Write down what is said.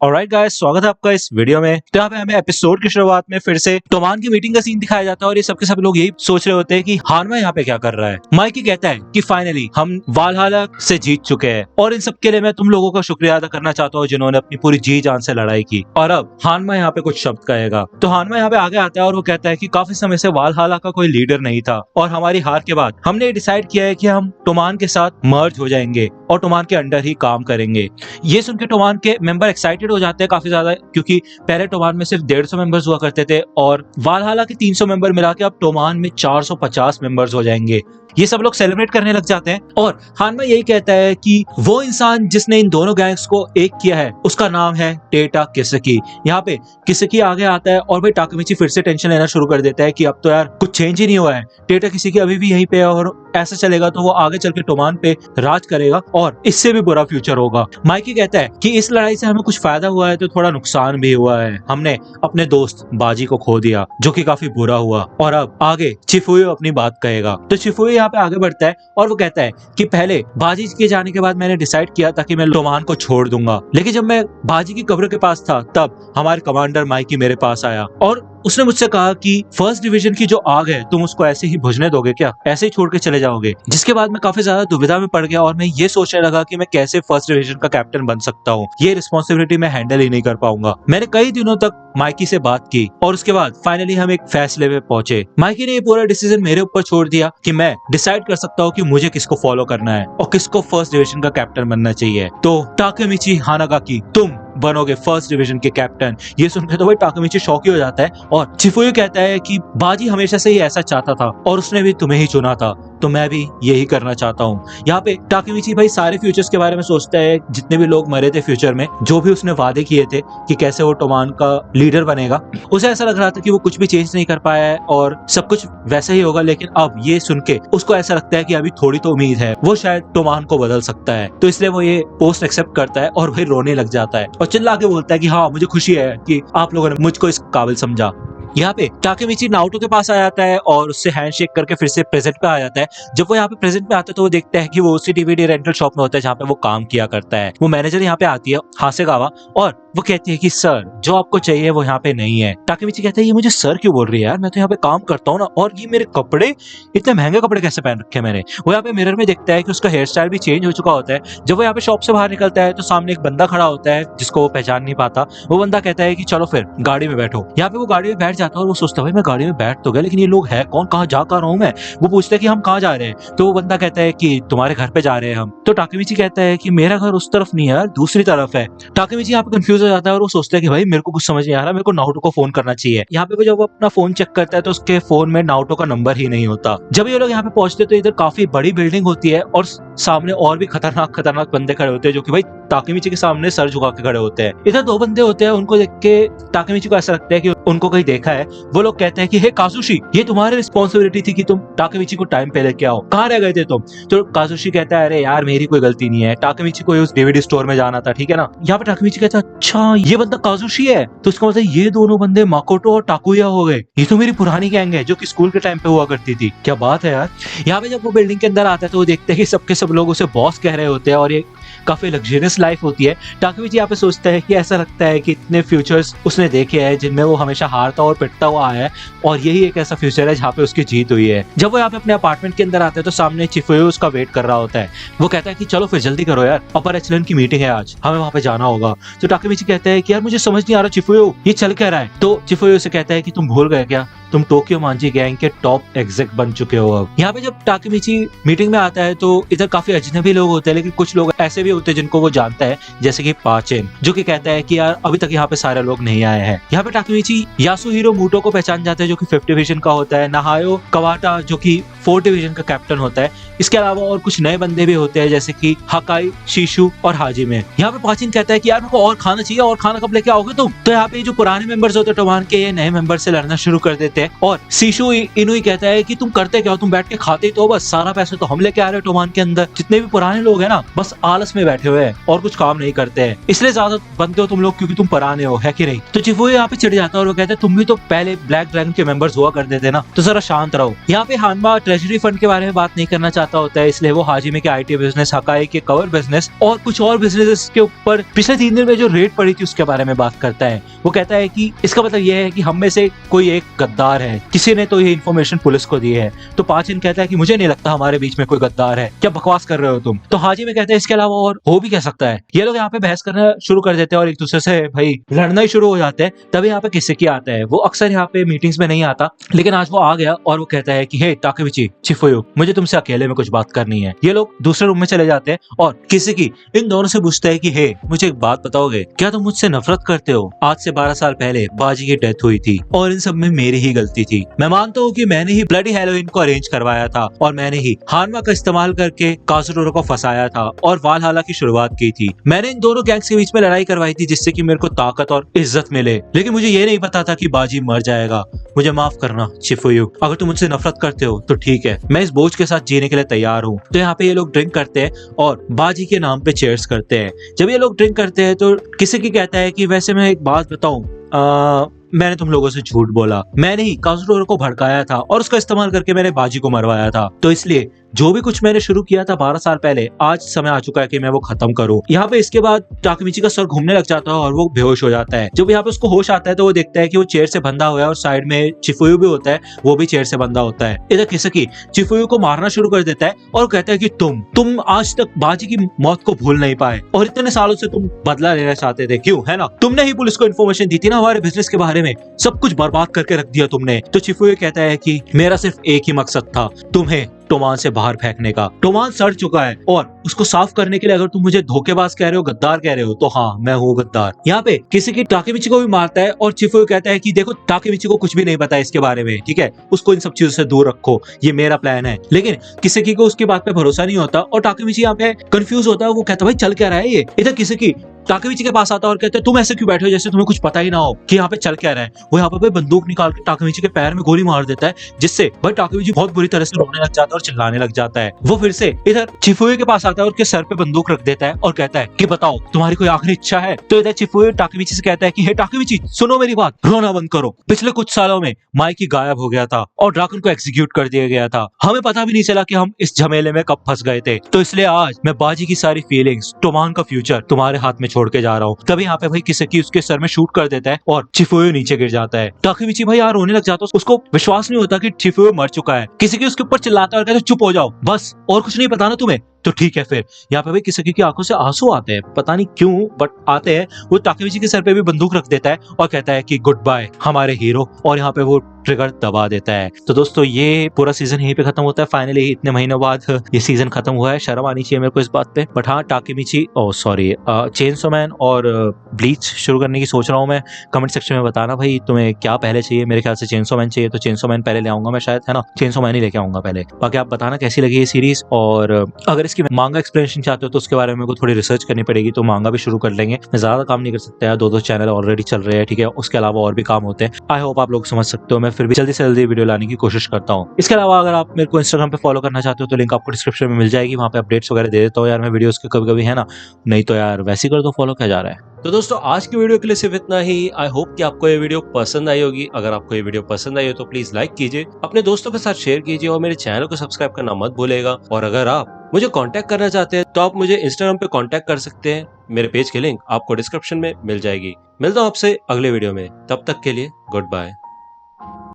Alright guys, स्वागत है आपका इस वीडियो में। तो यहाँ पे हमें एपिसोड की शुरुआत में फिर से टोमान की मीटिंग का सीन दिखाया जाता है और ये सबके सब लोग यही सोच रहे होते हैं कि हानमा यहाँ पे क्या कर रहा है। माइकी कहता है कि फाइनली हम वालहाला से जीत चुके हैं और इन सब के लिए मैं तुम लोगों का शुक्रिया अदा करना चाहता हूँ जिन्होंने अपनी पूरी जी जान से लड़ाई की। और अब हानमा यहाँ पे कुछ शब्द कहेगा। तो हानमा यहाँ पे आगे आता है और वो कहता है कि काफी समय से वालहाला का कोई लीडर नहीं था और हमारी हार के बाद हमने डिसाइड किया है कि हम टोमान के साथ मर्ज हो जाएंगे और टोमान के अंडर ही काम करेंगे। ये सुन के टोमान के मेंबर एक्साइटेड हो जाते हैं काफी ज्यादा, क्योंकि पहले टोमान में सिर्फ 150 मेंबर्स हुआ करते थे और वालहाला के 300 मेंबर मिला के अब टोमान में 450 मेंबर्स हो जाएंगे। ये सब लोग सेलिब्रेट करने लग जाते हैं और हानमा यही कहता है कि वो इंसान जिसने इन दोनों गैंग्स को एक किया है उसका नाम है टेटा किसकी। यहाँ पे किसकी आगे आता है और भाई टाकामिची फिर से टेंशन लेना शुरू कर देता है कि अब तो यार कुछ चेंज ही नहीं हुआ है, टेटा किसकी अभी भी यहीं पे है और ऐसा चलेगा तो वो आगे चल के टोमान पे राज करेगा और इससे भी बुरा फ्यूचर होगा। माइकी कहता है कि इस लड़ाई से हमें कुछ फायदा हुआ है तो थोड़ा नुकसान भी हुआ है। हमने अपने दोस्त बाजी को खो दिया जो कि काफी बुरा हुआ और अब आगे चिफुयो अपनी बात कहेगा। तो चिफुयो यहाँ पे आगे बढ़ता है और वो कहता है कि पहले बाजी के जाने के बाद मैंने डिसाइड किया था कि मैं टोमान को छोड़ दूंगा, लेकिन जब मैं बाजी की कब्र के पास था तब हमारे कमांडर माइकी मेरे पास आया और उसने मुझसे कहा कि फर्स्ट डिवीजन की जो आग है तुम उसको ऐसे ही बुझने दोगे क्या, ऐसे ही छोड़ के चले जाओगे। जिसके बाद मैं काफी ज्यादा दुविधा में पड़ गया और मैं ये सोचने लगा कि मैं कैसे फर्स्ट डिवीजन का कैप्टन बन सकता हूँ, ये रिस्पॉन्सिबिलिटी मैं हैंडल ही नहीं कर पाऊंगा। मैंने कई दिनों तक माइकी से बात की और उसके बाद फाइनली हम एक फैसले पे पहुंचे। माइकी ने ये पूरा डिसीजन मेरे ऊपर छोड़ दिया कि मैं डिसाइड कर सकता हूँ कि मुझे किसको फॉलो करना है और किसको फर्स्ट डिवीजन का कैप्टन बनना चाहिए। तो टाकामिची हानागाकी तुम बनोगे फर्स्ट डिवीजन के कैप्टन। ये सुनकर तो भाई टाकामिची शॉक ही हो जाता है और चिफुयो कहता है कि बाजी हमेशा से ही ऐसा चाहता था और उसने भी तुम्हें ही चुना था तो मैं भी यही करना चाहता हूँ। यहाँ पे टाकामिची भाई सारे फ्यूचर्स के बारे में सोचता है, जितने भी लोग मरे थे फ्यूचर में, जो भी उसने वादे किए थे कि कैसे वो टोमान का लीडर बनेगा, उसे ऐसा लग रहा था कि वो कुछ भी चेंज नहीं कर पाया है और सब कुछ वैसा ही होगा। लेकिन अब ये सुन के उसको ऐसा लगता है कि अभी थोड़ी तो उम्मीद है, वो शायद टोमान को बदल सकता है। तो इसलिए वो ये पोस्ट एक्सेप्ट करता है और भाई रोने लग जाता है और चिल्ला के बोलता है कि हाँ मुझे खुशी है कि आप लोगों ने मुझको इस काबिल समझा। यहाँ पे टाकामिची नाओटो के पास आ जाता है और उससे हैंडशेक करके फिर से प्रेजेंट पे आ जाता है। जब वो यहाँ पे प्रेजेंट पे आता है तो वो देखता है कि वो उसी डीवीडी रेंटल शॉप में होता है जहाँ पे वो काम किया करता है। वो मैनेजर यहाँ पे आती है हासेगावा और वो कहती है कि सर जो आपको चाहिए वो यहाँ पे नहीं है। टाकामिची कहता है ये मुझे सर क्यों बोल रही है यार, मैं तो यहाँ पे काम करता हूँ ना, और ये मेरे कपड़े इतने महंगे कपड़े कैसे पहन रखे मैंने। वो यहाँ पे मिरर में देखता है कि उसका हेयर स्टाइल भी चेंज हो चुका होता है। जब वो यहाँ पे शॉप से बाहर निकलता है तो सामने एक बंदा खड़ा होता है जिसको वो पहचान नहीं पाता। वो बंदा कहता है कि चलो फिर गाड़ी में बैठो। यहाँ पे वो गाड़ी में बैठ जाता है और वो सोचता है भाई मैं गाड़ी में बैठ तो गया लेकिन ये लोग है कौन, कहाँ जा कर रहा हूँ मैं। वो पूछते हैं कि हम कहाँ जा रहे हैं तो वो बंदा कहता है कि तुम्हारे घर पे जा रहे हैं हम। तो टाकामिची कहता है कि मेरा घर उस तरफ नहीं है यार, दूसरी तरफ है। टाकामिची यहाँ पे कंफ्यूज हो जाता है और वो सोचता है कि भाई मेरे को कुछ समझ नहीं आ रहा, मेरे को नाओटो को फोन करना चाहिए। यहाँ पे जब वो अपना फोन चेक करता है तो उसके फोन में नाओटो का नंबर ही नहीं होता। जब ये लोग यहाँ पे पहुंचते तो इधर काफी बड़ी बिल्डिंग होती है और सामने और भी खतरनाक बंदे खड़े होते हैं जो कि भाई टाकामिची के सामने सर झुका के खड़े होते हैं। इधर दो बंदे होते हैं, उनको देख के टाकामिची को ऐसा लगता है कि उनको कहीं देखा है। वो लोग कहते हैं कि हे काजुशी ये तुम्हारी रिस्पॉन्सिबिलिटी थी कि तुम टाकामिची को टाइम पे लेके आओ, कहाँ रह गए थे तुम। तो काजुशी कहता है अरे यार मेरी कोई गलती नहीं है, टाकामिची को उस डीवीडी स्टोर में जाना था, ठीक है ना। यहाँ पे टाकामिची कहता है अच्छा ये बंदा काजुशी है, तो उसका मतलब ये दोनों बंदे माकोटो और टाकुया हो गए, ये तो मेरी पुरानी गैंग है जो कि स्कूल के टाइम पे हुआ करती थी। क्या बात है यार। यहाँ पे जब वो बिल्डिंग के अंदर आता है तो वो देखते हैं कि सबके सब लोग उसे बॉस कह रहे होते हैं और ये काफी लग्जरियस लाइफ होती है। टाकामिची यहाँ पे सोचता है कि ऐसा लगता है कि इतने फ्यूचर्स उसने देखे हैं जिनमें वो हमेशा हारता और पिटता हुआ आया है और यही एक ऐसा फ्यूचर है जहाँ पे उसकी जीत हुई है। जब वो यहाँ पे अपने अपार्टमेंट के अंदर आते हैं तो सामने चिफुयो उसका वेट कर रहा होता है। वो कहता है कि चलो फिर जल्दी करो यार, अपर एचलन की मीटिंग है आज, हमें वहाँ पे जाना होगा। तो टाकामिची कहता है कि यार मुझे समझ नहीं आ रहा चिफुयो ये चल क्या रहा है। तो चिफुयो से कहता है कि तुम भूल गए क्या, तुम टोक्यो मांजी गैंग के टॉप एग्जेक बन चुके हो अब। यहाँ पे जब टाकामिची मीटिंग में आता है तो इधर काफी अजनबी लोग होते हैं, लेकिन कुछ लोग ऐसे भी होते हैं जिनको वो जानता है, जैसे कि पाचेन जो कि कहता है कि यार अभी तक यहाँ पे सारे लोग नहीं आए हैं। यहाँ पे टाकामिची यासुहिरो मूटो को पहचान जाता है जो कि 5th डिवीजन का होता है, नहायो कवाटा जो कि 4th डिवीजन का कैप्टन होता है। इसके अलावा और कुछ नए बंदे भी होते हैं जैसे कि हकाई, शीशु और हाजिमे। यहाँ पे पाचिन कहता है कि यार मेरे को और खाना चाहिए, और खाना कब लेके आओगे तुम। तो यहाँ पे जो पुराने मेंबर्स होते हैं टोमान के, ये नए मेंबर से लड़ना शुरू कर देते हैं और शीशु इनुई कहता है कि तुम करते क्या हो, तुम बैठ के खाते ही तो बस, सारा पैसा तो हम लेके आ रहे हैं टोमान के अंदर, जितने भी पुराने लोग हैं ना बस आलस में में बैठे हुए हैं और कुछ काम नहीं करते हैं, इसलिए ज्यादा बनते हो तुम लोग क्योंकि तुम पुराने हो, है कि नहीं। तो चिफुए यहाँ पे चिढ़ जाता है और वो कहता है तुम भी तो पहले ब्लैक ड्रैगन के मेंबर्स हुआ करते थे ना, तो जरा शांत रहो। यहाँ पे हानमा ट्रेजरी फंड के बारे में बात नहीं करना चाहता होता है, इसलिए वो हाजिमे के IT बिजनेस, हकाई के कवर बिजनेस और कुछ और बिजनेस के ऊपर पिछले 3 दिन में जो रेड पड़ी थी उसके बारे में बात करता है। वो कहता है कि इसका मतलब यह है कि हम में से कोई एक गद्दार है, किसी ने तो ये इन्फॉर्मेशन पुलिस को दी है। तो पाचिन कहता है कि मुझे नहीं लगता हमारे बीच में कोई गद्दार है, क्या बकवास कर रहे हो तुम। तो हाजिमे कहते हैं इसके अलावा और हो भी क्या सकता है। ये लोग यहाँ पे बहस करना शुरू कर देते हैं और एक दूसरे से भाई लड़ना ही शुरू हो जाते हैं। तभी यहाँ पे किसेकी आता है। वो अक्सर यहाँ पे मीटिंग्स में नहीं आता, लेकिन आज वो आ गया और वो कहता है कि हे ताकेमिची, चिफुयो, मुझे तुमसे अकेले में कुछ बात करनी है। ये लोग दूसरे रूम में चले जाते हैं और किसेकी इन दोनों से पूछता है कि हे मुझे एक बात बताओगे, क्या तुम मुझसे नफरत करते हो? आज से 12 साल पहले बाजी की डेथ हुई थी और इन सब में मेरी ही गलती थी। मैं मानता हूँ कि मैंने ही ब्लडी हैलोवीन को अरेंज करवाया था और मैंने ही हानमा का इस्तेमाल करके काजुरोरो को फंसाया था और वालहाला की शुरुआत की थी। मैंने इन दोनों गैंग्स के बीच में लड़ाई करवाई थी जिससे कि मेरे को ताकत और इज्जत मिले, लेकिन मुझे ये नहीं पता था कि बाजी मर जाएगा। मुझे माफ करना चिफुयो, अगर तुम मुझसे नफरत करते हो तो ठीक है, मैं इस बोझ के साथ जीने के लिए तैयार हूँ। तो यहाँ पे ये लोग ड्रिंक करते हैं और बाजी के नाम पे चेयर्स करते हैं। जब ये लोग ड्रिंक करते हैं तो किसेकी कहता है कि वैसे मैं एक बात बताऊं, मैंने तुम लोगों से झूठ बोला, मैंने ही काजुरोरो को भड़काया था और उसका इस्तेमाल करके मैंने बाजी को मरवाया था। तो इसलिए जो भी कुछ मैंने शुरू किया था 12 साल पहले, आज समय आ चुका है कि मैं वो खत्म करूं। यहाँ पे इसके बाद ताकेमिची का सर घूमने लग जाता है और वो बेहोश हो जाता है। जब यहाँ पे उसको होश आता है तो वो देखता है कि वो चेयर से बंधा हुआ है और साइड में चिफुयो भी होता है, वो भी चेयर से बंधा होता है। इधर किसेकी चिफुयो को मारना शुरू कर देता है और कहता है कि तुम आज तक बाजी की मौत को भूल नहीं पाए और इतने सालों से तुम बदला लेना चाहते थे, क्यों, है ना? तुमने ही पुलिस को इन्फॉर्मेशन दी थी ना हमारे बिजनेस के बारे में, सब कुछ बर्बाद करके रख दिया तुमने। तो चिफुयो कहता है कि मेरा सिर्फ एक ही मकसद था, तुम्हें टोमान से बाहर फेंकने का। टोमान सड़ चुका है और उसको साफ करने के लिए अगर तुम मुझे धोखेबाज कह रहे हो, गद्दार कह रहे हो, तो हाँ मैं हूँ गद्दार। यहाँ पे किसेकी ताकेमिची को भी मारता है और चिफुयो कहता है कि देखो ताकेमिची को कुछ भी नहीं पता इसके बारे में, ठीक है, उसको इन सब चीजों से दूर रखो, ये मेरा प्लान है। लेकिन किसेकी को उसकी बात पे भरोसा नहीं होता और ताकेमिची यहाँ पे कंफ्यूज होता है। वो कहता है भाई चल क्या रहा है ये। इधर किसेकी ताकेमिची के पास आता है और कहते हैं तुम ऐसे क्यों बैठे हो जैसे तुम्हें कुछ पता ही ना हो कि यहाँ पे चल क्या रहा है। वो यहाँ पे बंदूक निकाल के ताकेमिची के पैर में गोली मार देता है, जिससे भाई ताकेमिची बहुत बुरी तरह से रोने लग जाता है और चिल्लाने लग जाता है। वो फिर से इधर चिफुयो के पास आता है और उसके सर पे बंदूक रख देता है और कहता है कि बताओ तुम्हारी कोई आखिरी इच्छा है। तो इधर चिफुयो ताकेमिची से कहता है कि हे ताकेमिची, सुनो मेरी बात, रोना बंद करो। पिछले कुछ सालों में माइकी गायब हो गया था और ड्रैगन को एग्जीक्यूट कर दिया गया था, हमें पता भी नहीं चला कि हम इस झमेले में कब फंस गए थे। तो इसलिए आज मैं बाजी की सारी फीलिंग्स, टोमान का फ्यूचर तुम्हारे हाथ में छोड़ के जा रहा हूँ। तभी यहाँ पे भाई किसेकी उसके सर में शूट कर देता है और चिफुयो नीचे गिर जाता है। ताकेमिची भाई यार रोने लग जाता है, उसको विश्वास नहीं होता कि चिफुयो मर चुका है। किसेकी उसके ऊपर चिल्लाता है और कहता है चुप हो जाओ, बस और कुछ नहीं बताना तुम्हें। तो ठीक है, फिर यहाँ पे भाई किसेकी की आंखों से आंसू आते हैं, पता नहीं क्यों बट आते हैं। वो ताकेमिची के सर पे भी बंदूक रख देता है और कहता है कि गुड बाय हमारे हीरो, और यहाँ पे वो ट्रिगर दबा देता है। तो दोस्तों ये पूरा सीजन यहीं पे खत्म होता है। फाइनली इतने महीनों बाद ये सीजन खत्म हुआ है। शर्म आनी चाहिए मेरे को इस बात पे, बट हाँ ताकेमिची चेनसो मैन और ब्लीच शुरू करने की सोच रहा हूँ मैं। कमेंट सेक्शन में बताना भाई तुम्हें क्या पहले चाहिए। मेरे ख्याल से चेनसो मैन चाहिए तो चेनसो मैन पहले ले आऊंगा मैं शायद, है ना, चेनसो मैन ही लेके आऊंगा पहले। बाकी आप बताना कैसी लगी ये सीरीज, और अगर इसकी मांगा एक्सप्लेनेशन चाहते हो तो उसके बारे में मेरे को थोड़ी रिसर्च करनी पड़ेगी, तो मांगा भी शुरू कर लेंगे। मैं ज्यादा काम नहीं कर सकता यार, 2 चैनल ऑलरेडी चल रहे हैं, ठीक है, उसके अलावा और भी काम होते हैं। आई होप आप लोग समझ सकते हो। मैं फिर भी जल्दी से जल्दी वीडियो लाने की कोशिश करता हूँ। इसके अलावा अगर आप मेरे को इंस्टाग्राम पे फॉलो करना चाहते हो तो लिंक आपको डिस्क्रिप्शन में मिल जाएगी, वहाँ पे अपडेट्स वगैरह दे देता हूँ यार मैं वीडियोस के कभी कभी, है ना। नहीं तो यार वैसे कर दो फॉलो, क्या जा रहा है। तो दोस्तों आज की वीडियो के लिए सिर्फ इतना ही। आई होप कि आपको ये वीडियो पसंद आई होगी। अगर आपको ये वीडियो पसंद आई हो तो प्लीज लाइक कीजिए, अपने दोस्तों के साथ शेयर कीजिए और मेरे चैनल को सब्सक्राइब करना मत भूलेगा। और अगर आप मुझे कांटेक्ट करना चाहते हैं तो आप मुझे इंस्टाग्राम पे कांटेक्ट कर सकते हैं। मेरे पेज की लिंक आपको डिस्क्रिप्शन में मिल जाएगी। मिलता हूँ आपसे अगले वीडियो में, तब तक के लिए गुड बाय।